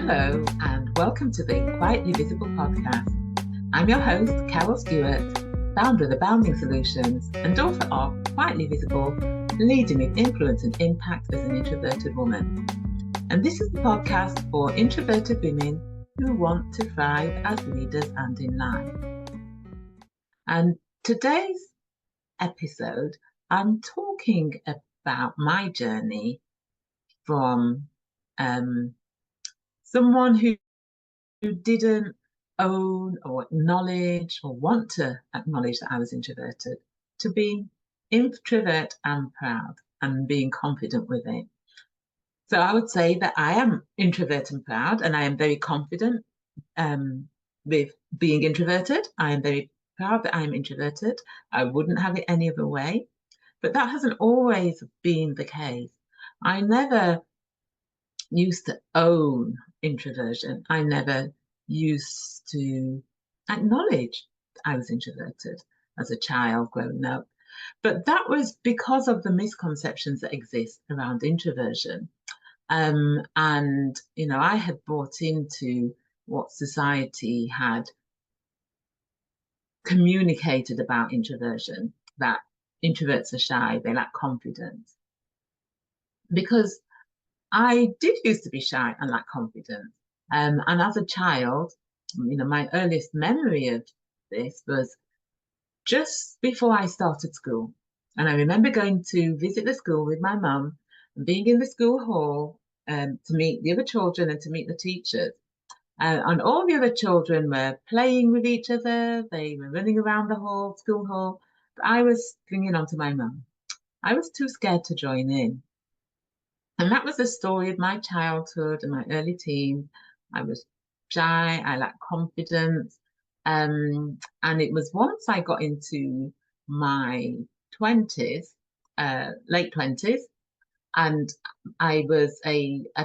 Hello and welcome to the Quietly Visible podcast. I'm your host, Carol Stewart, founder of The Bounding Solutions and author of Quietly Visible, Leading with Influence and Impact as an Introverted Woman. And this is the podcast for introverted women who want to thrive as leaders and in life. And today's episode, I'm talking about my journey from someone who didn't own or acknowledge or want to acknowledge that I was introverted, to being introvert and proud and being confident with it. So I would say that I am introvert and proud, and I am very confident with being introverted. I am very proud that I am introverted. I wouldn't have it any other way, but that hasn't always been the case. I never used to own introversion. I never used to acknowledge I was introverted as a child growing up. But that was because of the misconceptions that exist around introversion. And, you know, I had bought into what society had communicated about introversion, that introverts are shy, they lack confidence. Because I did used to be shy and lack confidence. And as a child, you know, my earliest memory of this was just before I started school. And I remember going to visit the school with my mum and being in the school hall to meet the other children and to meet the teachers. And all the other children were playing with each other. They were running around the hall, school hall. But I was clinging on to my mum. I was too scared to join in. And that was the story of my childhood and my early teens. I was shy, I lacked confidence. And it was once I got into my 20s, late 20s, and I'd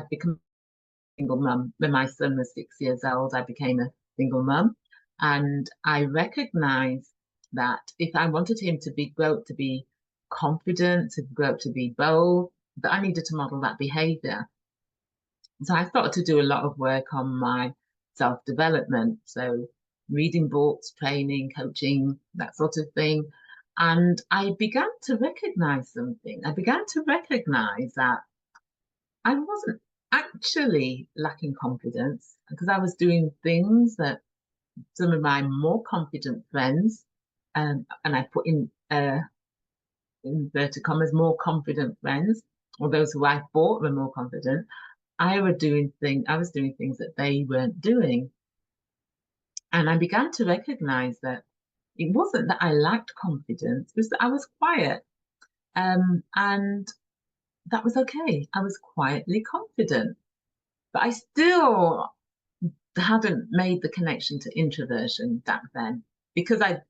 become a single mum. When my son was 6 years old, I became a single mum. And I recognized that if I wanted him to grow up to be confident, to grow up to be bold, that I needed to model that behavior. So I started to do a lot of work on my self-development. So reading books, training, coaching, that sort of thing. And I began to recognize something. I began to recognize that I wasn't actually lacking confidence because I was doing things that some of my more confident friends, and I put in inverted commas, more confident friends, or those who I thought were more confident, I was doing things that they weren't doing. And I began to recognize that it wasn't that I lacked confidence, it was that I was quiet. And that was okay. I was quietly confident. But I still hadn't made the connection to introversion back then because like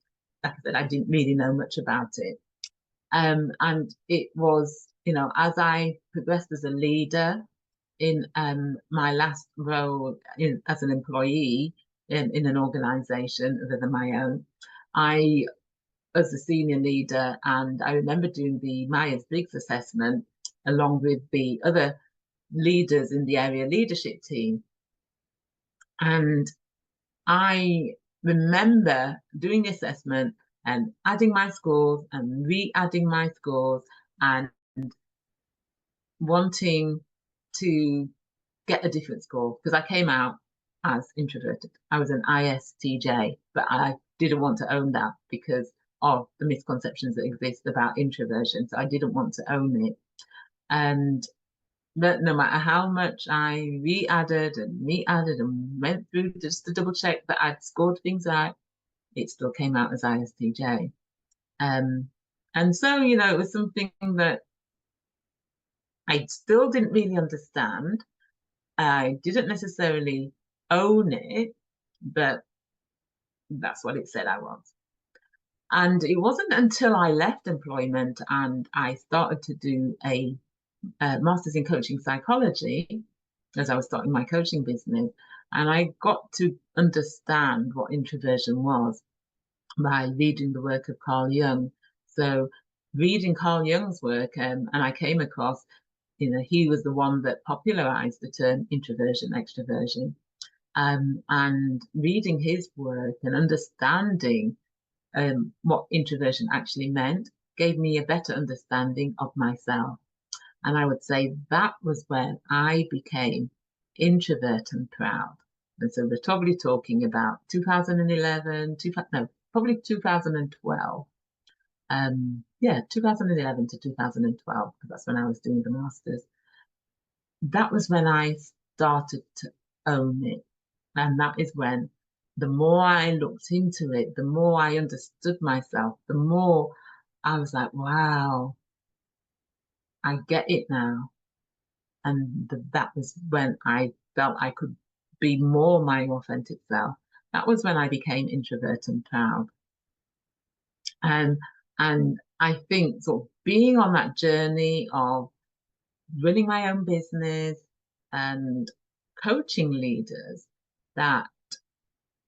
I said, I didn't really know much about it. And it was, you know, as I progressed as a leader in my last role as an employee in an organization other than my own, I was a senior leader, and I remember doing the Myers-Briggs assessment along with the other leaders in the area leadership team. And I remember doing the assessment and adding my scores and re-adding my scores and wanting to get a different score because I came out as introverted. I was an ISTJ, but I didn't want to own that because of the misconceptions that exist about introversion. So I didn't want to own it. But no matter how much I re-added and went through just to double check that I'd scored things out, it still came out as ISTJ. And so, you know, it was something that I still didn't really understand. I didn't necessarily own it, but that's what it said I was. And it wasn't until I left employment and I started to do a master's in coaching psychology as I was starting my coaching business, and I got to understand what introversion was by reading the work of Carl Jung. So reading Carl Jung's work, and I came across he was the one that popularized the term introversion, extroversion. And reading his work and understanding what introversion actually meant gave me a better understanding of myself. And I would say that was when I became introvert and proud. And so we're probably talking about 2011, probably 2012. 2011 to 2012, because that's when I was doing the masters. That was when I started to own it. And that is when the more I looked into it, the more I understood myself, the more I was like, wow, I get it now. And that was when I felt I could be more my authentic self. That was when I became introvert and proud. And I think sort of being on that journey of running my own business and coaching leaders, that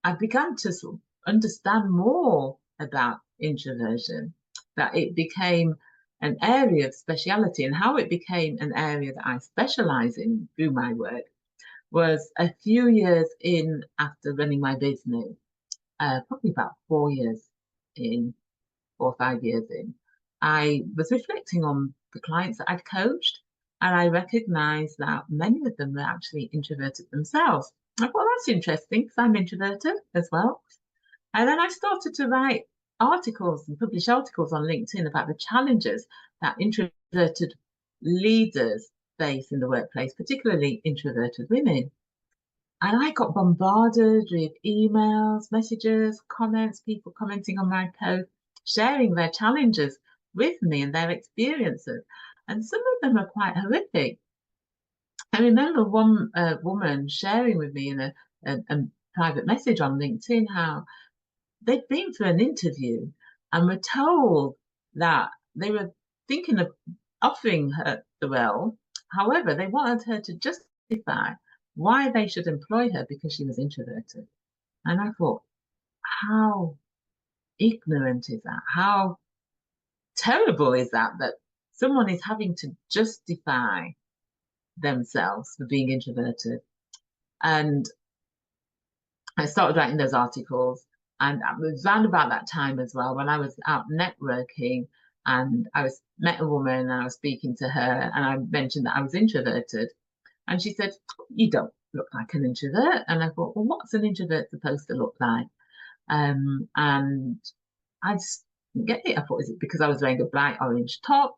I began to sort of understand more about introversion, that it became an area of speciality, and how it became an area that I specialize in through my work was a few years in after running my business, probably about 4 years in, 4 or 5 years in. I was reflecting on the clients that I'd coached, and I recognized that many of them were actually introverted themselves. I thought, that's interesting because I'm introverted as well. And then I started to write articles and publish articles on LinkedIn about the challenges that introverted leaders face in the workplace, particularly introverted women. And I got bombarded with emails, messages, comments, people commenting on my post, sharing their challenges with me and their experiences. And some of them are quite horrific. I remember one woman sharing with me in a private message on LinkedIn how they'd been for an interview and were told that they were thinking of offering her the role. However, they wanted her to justify why they should employ her because she was introverted. And I thought, how ignorant is that? How terrible is that, that someone is having to justify themselves for being introverted? And I started writing those articles, and it was around about that time as well when I was out networking, and I met a woman and I was speaking to her, and I mentioned that I was introverted, and she said, "You don't look like an introvert." And I thought, well, what's an introvert supposed to look like? And I just didn't get it. I thought, is it because I was wearing a bright orange top,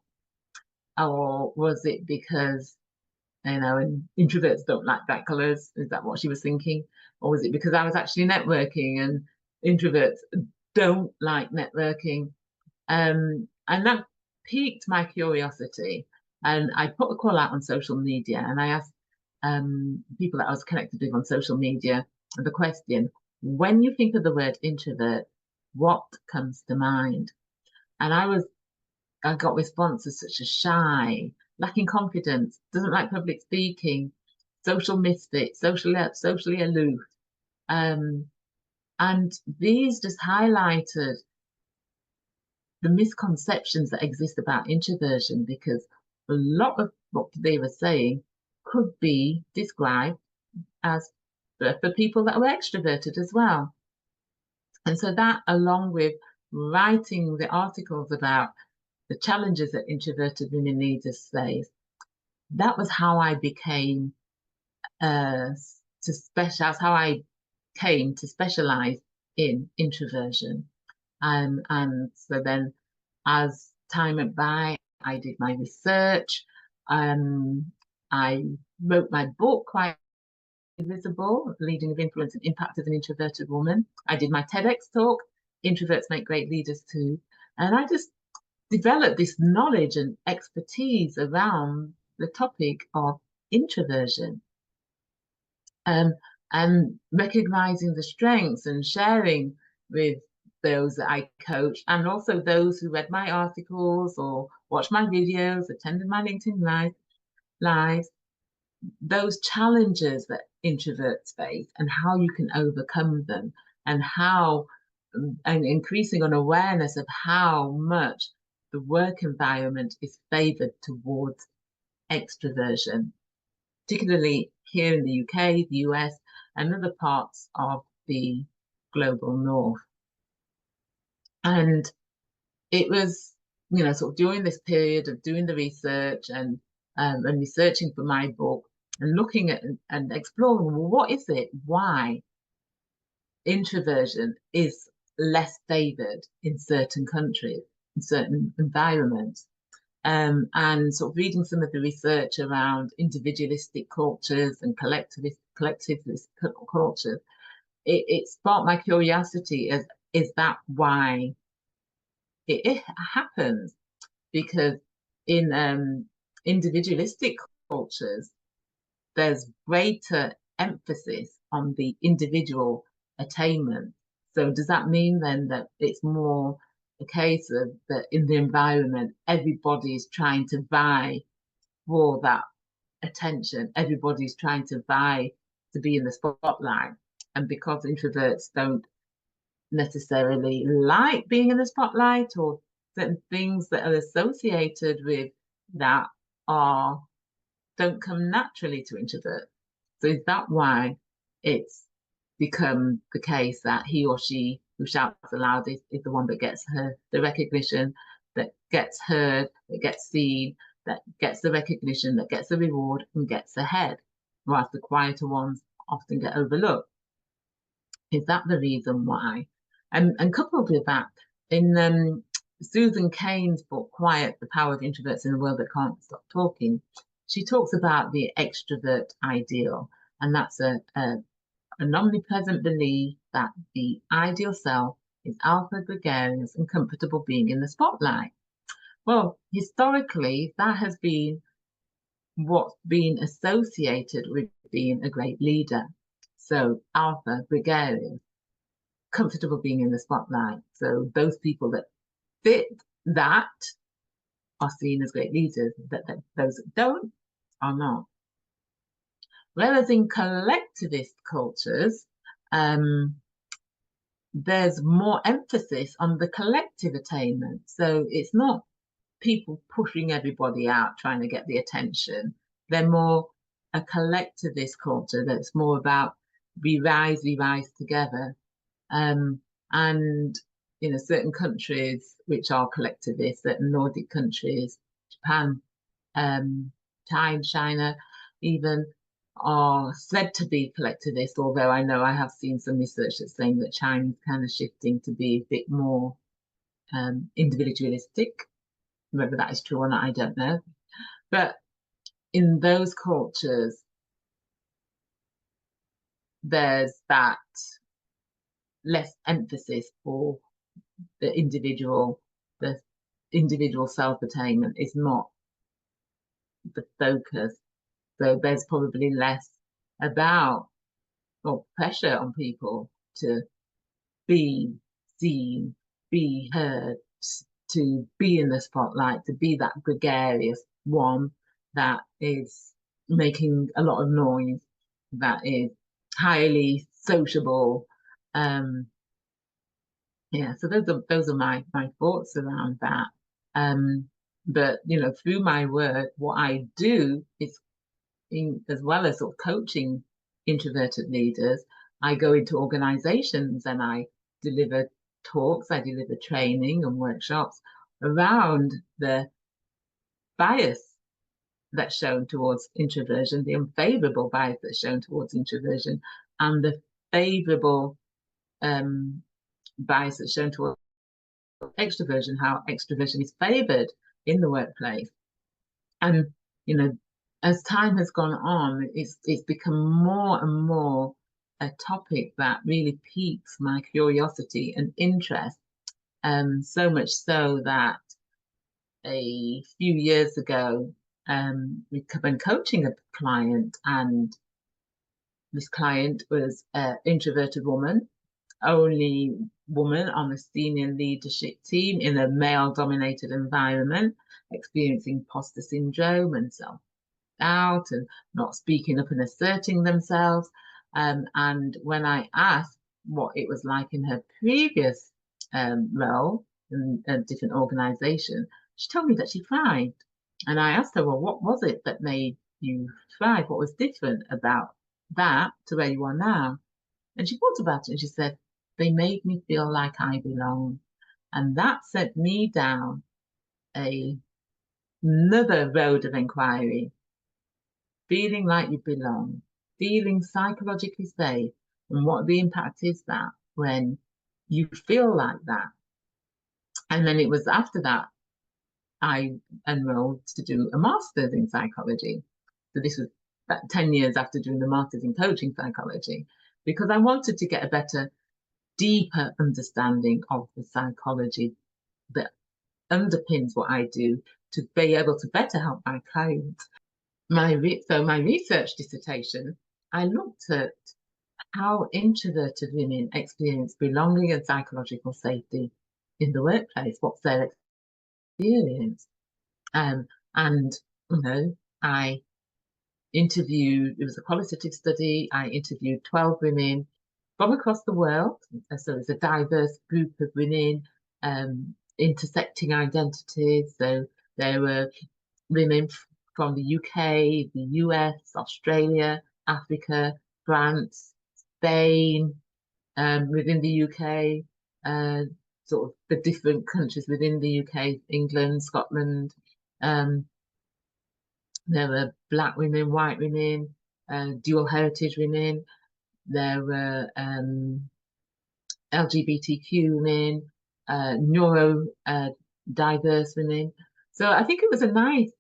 or was it because and introverts don't like bright colours? Is that what she was thinking? Or was it because I was actually networking and introverts don't like networking? And that piqued my curiosity. And I put a call out on social media, and I asked people that I was connected with on social media the question, when you think of the word introvert, what comes to mind? And I got responses such as shy, lacking confidence, doesn't like public speaking, social misfit, socially aloof. And these just highlighted the misconceptions that exist about introversion, because a lot of what they were saying could be described as for people that were extroverted as well. And so that, along with writing the articles about the challenges that introverted women leaders face, that was how I became how I came to specialize in introversion. And so then as time went by, I did my research. I wrote my book, Quite Visible, Leading with Influence and Impact of an Introverted Woman. I did my TEDx talk, Introverts Make Great Leaders Too. And I just developed this knowledge and expertise around the topic of introversion, and recognizing the strengths and sharing with those that I coach, and also those who read my articles or watched my videos, attended my LinkedIn lives, those challenges that introverts face and how you can overcome them, and how and increasing an awareness of how much the work environment is favored towards extroversion, particularly here in the UK, the US, and other parts of the global north. And it was, sort of during this period of doing the research and researching for my book and looking at and exploring, well, what is it? Why introversion is less favored in certain countries, in certain environments? And sort of reading some of the research around individualistic cultures and collectivist cultures, it sparked my curiosity as is that why it happens? Because in individualistic cultures, there's greater emphasis on the individual attainment. So does that mean then that it's more a case of that in the environment, everybody's trying to vie for that attention, everybody's trying to vie to be in the spotlight. And because introverts don't necessarily like being in the spotlight, or certain things that are associated with that are don't come naturally to introverts. So is that why it's become the case that he or she who shouts aloud is the one that gets the recognition, that gets heard, that gets seen, that gets the recognition, that gets the reward and gets ahead, whilst the quieter ones often get overlooked? Is that the reason why? And coupled with that, in Susan Cain's book, Quiet, The Power of Introverts in a World That Can't Stop Talking, she talks about the extrovert ideal. And that's an omnipresent belief that the ideal self is alpha, gregarious, and comfortable being in the spotlight. Well, historically, that has been what's been associated with being a great leader. So alpha, gregarious, comfortable being in the spotlight. So those people that fit that are seen as great leaders, that those that don't are not. Whereas in collectivist cultures, there's more emphasis on the collective attainment. So it's not people pushing everybody out, trying to get the attention. They're more a collectivist culture that's more about we rise together. And certain countries which are collectivist, certain Nordic countries, Japan, China, even are said to be collectivist, although I know I have seen some research that's saying that China's kind of shifting to be a bit more individualistic. Whether that is true or not, I don't know. But in those cultures, there's that less emphasis for the individual self-attainment is not the focus. So there's probably less about or pressure on people to be seen, be heard, to be in the spotlight, to be that gregarious one that is making a lot of noise, that is highly sociable. Yeah, so those are my thoughts around that. But through my work, what I do is, as well as sort of coaching introverted leaders, I go into organizations and I deliver talks, I deliver training and workshops around the bias that's shown towards introversion, the unfavorable bias that's shown towards introversion, and the favorable bias that's shown towards extroversion, how extroversion is favored in the workplace. And as time has gone on, it's become more and more a topic that really piques my curiosity and interest. So much so that a few years ago, we'd been coaching a client, and this client was an introverted woman, only woman on the senior leadership team in a male-dominated environment, experiencing imposter syndrome and self-doubt and not speaking up and asserting themselves. And when I asked what it was like in her previous role in a different organization, she told me that she thrived. And I asked her, well, what was it that made you thrive? What was different about that to where you are now? And she thought about it and she said, they made me feel like I belong. And that sent me down another road of inquiry, feeling like you belong, feeling psychologically safe, and what the impact is that when you feel like that. And then it was after that I enrolled to do a master's in psychology. So this was about 10 years after doing the master's in coaching psychology, because I wanted to get a better, deeper understanding of the psychology that underpins what I do to be able to better help my clients. So my research dissertation, I looked at how introverted women experience belonging and psychological safety in the workplace. What's their experience? And I interviewed. It was a qualitative study. I interviewed 12 women from across the world. So it's a diverse group of women, intersecting identities. So there were women from the UK, the US, Australia, Africa, France, Spain, within the UK, sort of the different countries within the UK, England, Scotland. There were Black women, white women, dual heritage women. There were LGBTQ women, neuro diverse women. So I think it was a nice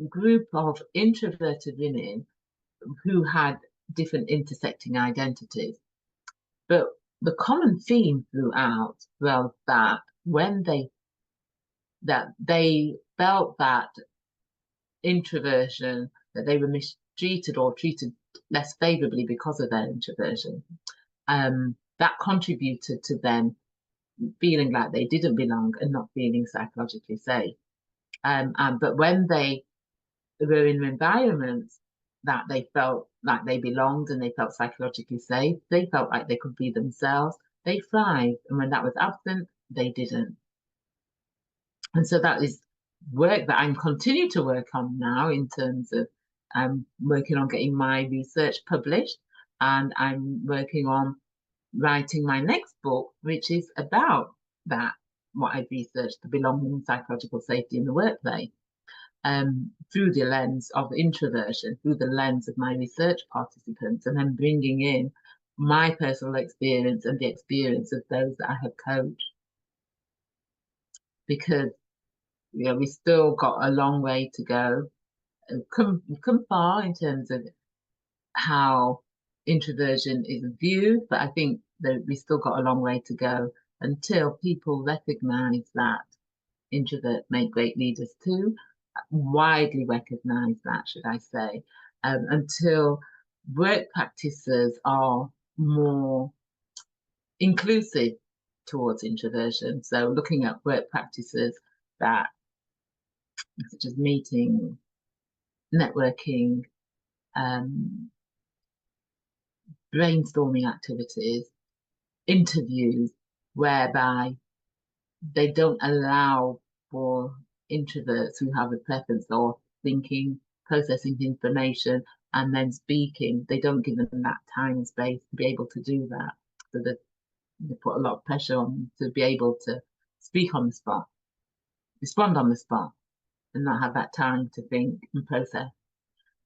group of introverted women who had different intersecting identities. But the common theme throughout was that when they felt that introversion, that they were mistreated or treated less favorably because of their introversion, that contributed to them feeling like they didn't belong and not feeling psychologically safe. But when they were in environments that they felt like they belonged and they felt psychologically safe, they felt like they could be themselves, they thrived. And when that was absent, they didn't. And so that is work that I'm continuing to work on now in terms of working on getting my research published. And I'm working on writing my next book, which is about that, what I've researched, the belonging and psychological safety in the workplace, through the lens of introversion, through the lens of my research participants, and then bringing in my personal experience and the experience of those that I have coached. Because we still got a long way to go. We've come far in terms of how introversion is viewed, but I think that we still got a long way to go until people recognize that introverts make great leaders too, widely recognize that, should I say, until work practices are more inclusive towards introversion. So looking at work practices that, such as meeting, networking, brainstorming activities, interviews, whereby they don't allow for introverts who have a preference or thinking, processing information, and then speaking. They don't give them that time and space to be able to do that. So that they put a lot of pressure on them to be able to speak on the spot, respond on the spot, and not have that time to think and process.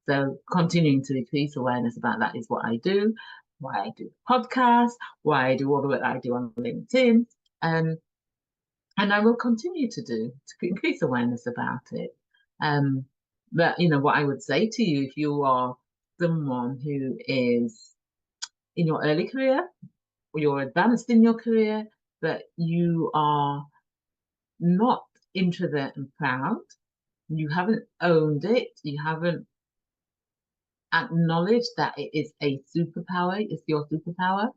So continuing to increase awareness about that is what I do, why I do podcasts, why I do all the work that I do on LinkedIn. And I will continue to do to increase awareness about it. But what I would say to you, if you are someone who is in your early career or you're advanced in your career, but you are not introvert and proud, you haven't owned it, you haven't acknowledged that it is a superpower, it's your superpower,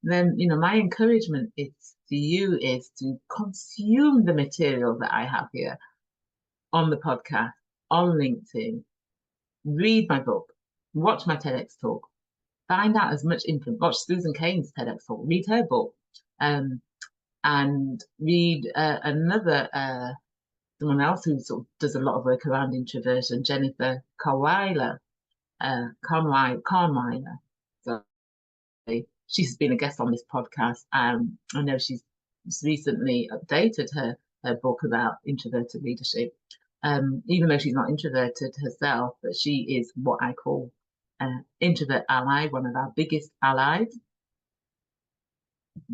then my encouragement is to you is to consume the material that I have here on the podcast, on LinkedIn, read my book, watch my TEDx talk, find out as much info, watch Susan Cain's TEDx talk, read her book, and read another someone else who sort of does a lot of work around introversion, Jennifer Carweiler. Carnweiler. So she's been a guest on this podcast. I know she's recently updated her book about introverted leadership. Even though she's not introverted herself, but she is what I call an introvert ally, one of our biggest allies.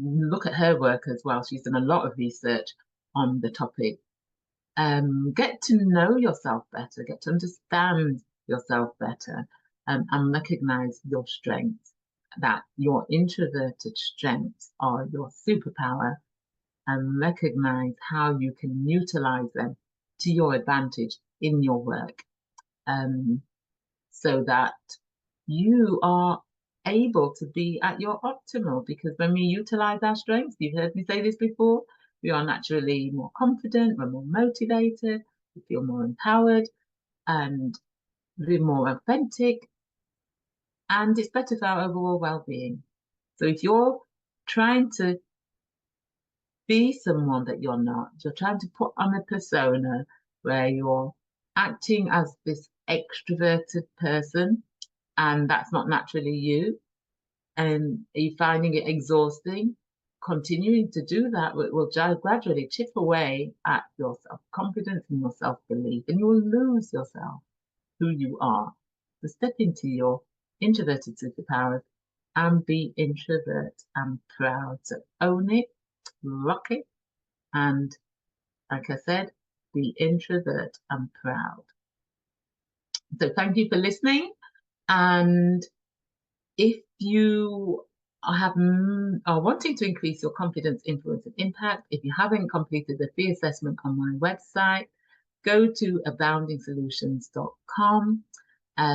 Look at her work as well. She's done a lot of research on the topic. Get to know yourself better, get to understand yourself better, and recognize your strengths, that your introverted strengths are your superpower, and recognize how you can utilize them to your advantage in your work, so that you are able to be at your optimal. Because when we utilize our strengths, you've heard me say this before, we are naturally more confident, we're more motivated, we feel more empowered, and we're more authentic, and it's better for our overall well-being. So if you're trying to be someone that you're not, you're trying to put on a persona where you're acting as this extroverted person, and that's not naturally you, and you're finding it exhausting, continuing to do that will gradually chip away at your self-confidence and your self-belief, and you will lose yourself, who you are. So step into your introverted superpowers and be introvert and proud. So own it, rock it, and like I said, be introvert and proud. So thank you for listening. And if you are wanting to increase your confidence, influence, and impact, if you haven't completed the free assessment on my website, go to aboundingsolutions.com.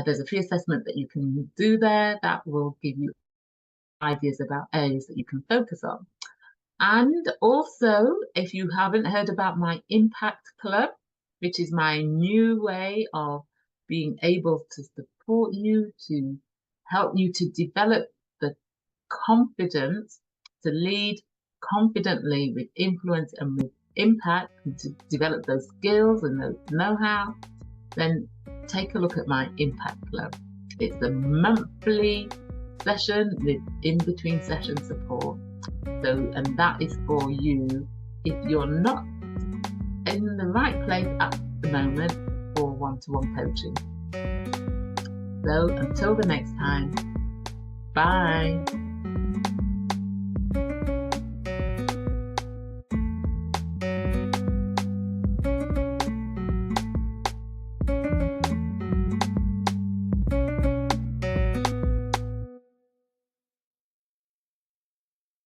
There's a free assessment that you can do there that will give you ideas about areas that you can focus on. And also, if you haven't heard about my Impact Club, which is my new way of being able to support you, to help you to develop the confidence to lead confidently with influence and with impact, and to develop those skills and those know-how, then take a look at my Impact Club. It's a monthly session with in-between session support. And that is for you if you're not in the right place at the moment for one-to-one coaching. So until the next time, bye.